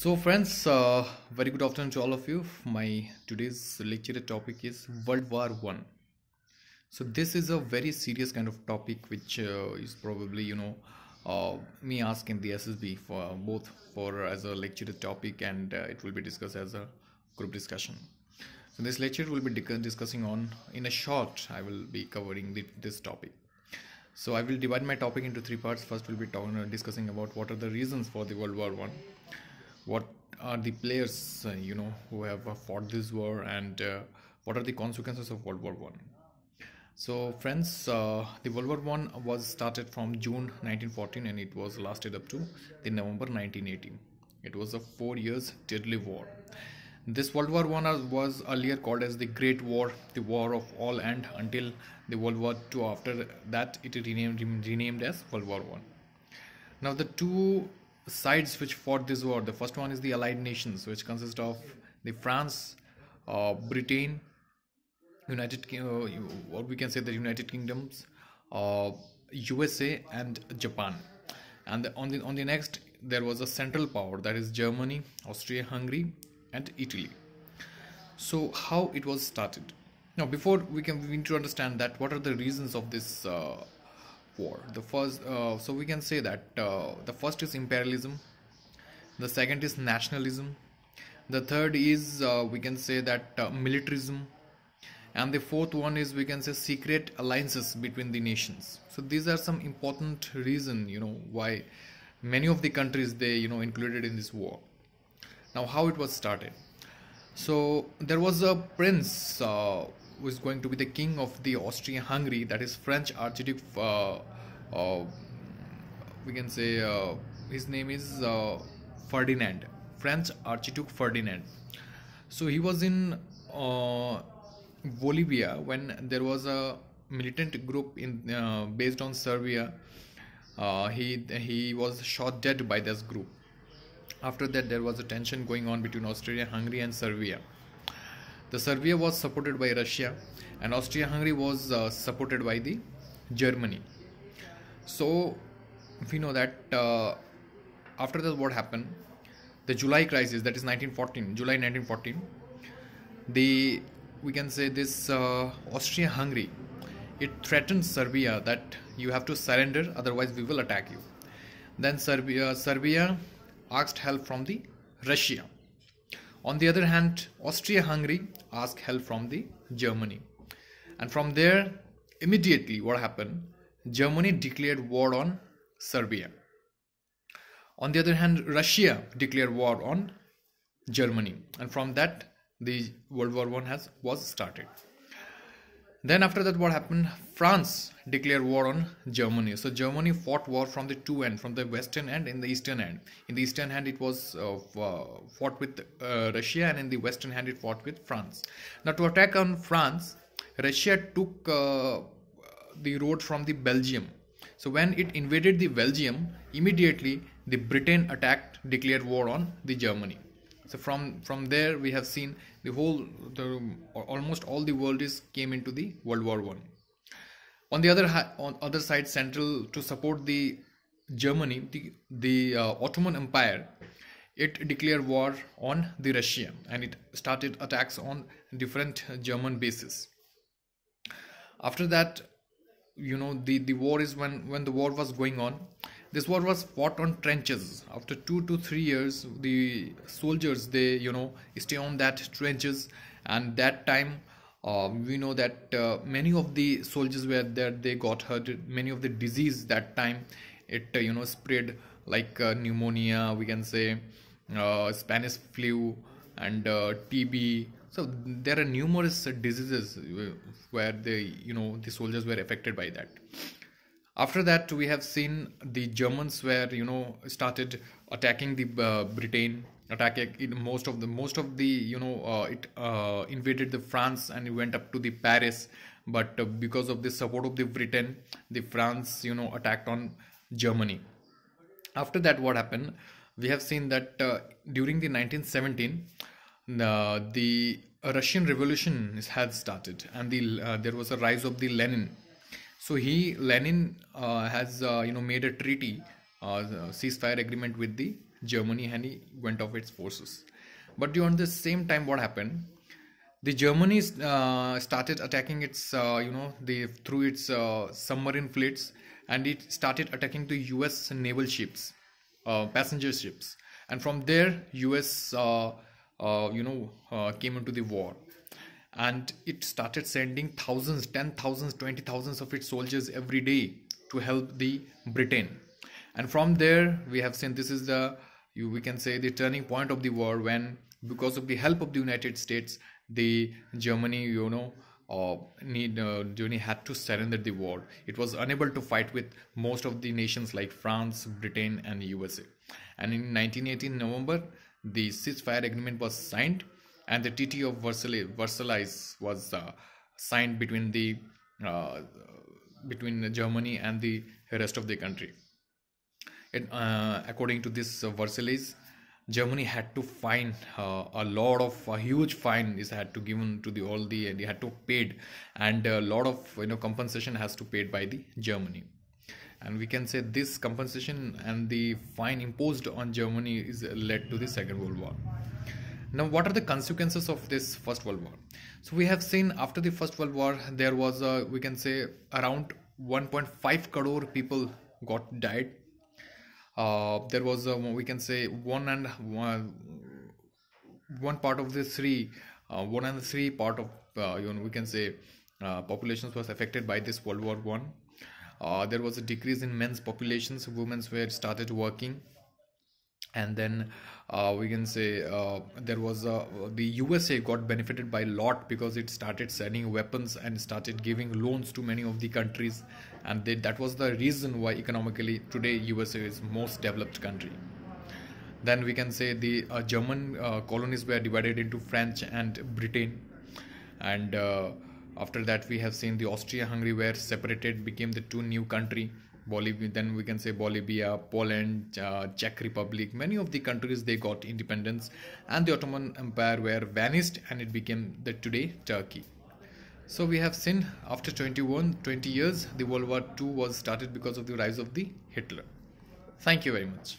So friends, very good afternoon to all of you. My today's lecture topic is World War One. So this is a very serious kind of topic, which is probably me asking the SSB for both for as a lecture topic, and it will be discussed as a group discussion. So this lecture will be discussing on in a short. I will be covering this topic. So I will divide my topic into three parts. First, we'll be discussing about what are the reasons for the World War One, what are the players who have fought this war, and what are the consequences of World War One. So friends, the World War One was started from June 1914 and it was lasted up to the November 1918. It was a 4 years deadly war. This World War One was earlier called as the Great War, the War of All End, until the World War Two. After that, it renamed as World War One. Now the two sides which fought this war, the first one is the Allied nations, which consist of the France, Britain, what we can say the United Kingdoms, USA, and Japan. And on the next, there was a central power, that is Germany, Austria-Hungary, and Italy. So how it was started? Now, before we need to understand that what are the reasons of this war. The first, so we can say that the first is imperialism, the second is nationalism, the third is we can say that militarism, and the fourth one is we can say secret alliances between the nations. So these are some important reason why many of the countries they included in this war. Now how it was started? So there was a prince who is going to be the king of the Austria-Hungary, that is French Archduke. We can say his name is Ferdinand, French Archduke Ferdinand. So he was in Bolivia when there was a militant group in based on Serbia. He was shot dead by this group. After that, there was a tension going on between Austria-Hungary and Serbia. The Serbia was supported by Russia, and Austria-Hungary was supported by the Germany. So we know that after that, what happened? The July crisis, that is July 1914. We can say this Austria-Hungary, it threatened Serbia that you have to surrender, otherwise we will attack you. Then Serbia asked help from the Russia. On the other hand, Austria-Hungary asked help from the Germany. And from there, immediately what happened? Germany declared war on Serbia. On the other hand, Russia declared war on Germany. And from that, the World War One was started. Then after that, what happened? France declared war on Germany. So Germany fought war from the two ends, from the western end and the eastern end. In the eastern hand, it was fought with Russia, and in the western hand, it fought with France. Now to attack on France, Russia took the road from the Belgium. So when it invaded the Belgium, immediately the Britain declared war on the Germany. So from there we have seen almost all the world came into the World War One. On the other side, central to support the Germany, the Ottoman Empire, it declared war on the Russia, and it started attacks on different German bases. After that, the war is when the war was going on. This war was fought on trenches. After 2 to 3 years, the soldiers they stay on that trenches, and that time we know that many of the soldiers were there. They got hurt. Many of the disease that time it spread, like pneumonia. We can say Spanish flu and TB. So there are numerous diseases where the soldiers were affected by that. After that, we have seen the Germans were started attacking the Britain, attacking most of the it invaded the France and it went up to the Paris. But because of the support of the Britain, the France attacked on Germany. After that, what happened? We have seen that during the 1917, the Russian Revolution had started, and there was a rise of the Lenin. So Lenin has made a treaty, ceasefire agreement with the Germany and he went off its forces. But during the same time, what happened? The Germany started attacking its, the through its submarine fleets, and it started attacking the U.S. naval ships, passenger ships, and from there, U.S. Came into the war, and it started sending thousands, 10,000s, 20,000s of its soldiers every day to help the Britain. And from there, we have seen this is we can say the turning point of the war, when because of the help of the United States, the Germany, Germany had to surrender the war. It was unable to fight with most of the nations like France, Britain, and USA. And in 1918 November, the ceasefire agreement was signed, and the Treaty of Versailles was signed between Germany and the rest of the country. According to this Versailles, Germany had to fine a huge fine is had to given to and they had to paid, and a lot of compensation has to paid by the Germany. And we can say this compensation and the fine imposed on Germany is led to the Second World War. Now, what are the consequences of this First World War? So we have seen after the First World War, there was we can say around 1.5 crore people got died. There was we can say one part of the one and three part of we can say populations was affected by this World War One. There was a decrease in men's populations. Women's were started working, and then we can say there was the USA got benefited by a lot because it started sending weapons and started giving loans to many of the countries, and that was the reason why economically today USA is most developed country. Then we can say the German colonies were divided into French and Britain, and after that we have seen the Austria-Hungary were separated, became the two new country. Bolivia, then we can say Bolivia, Poland, Czech Republic, many of the countries they got independence, and the Ottoman Empire were vanished, and it became the today Turkey. So we have seen after 20 years, the World War II was started because of the rise of the Hitler. Thank you very much.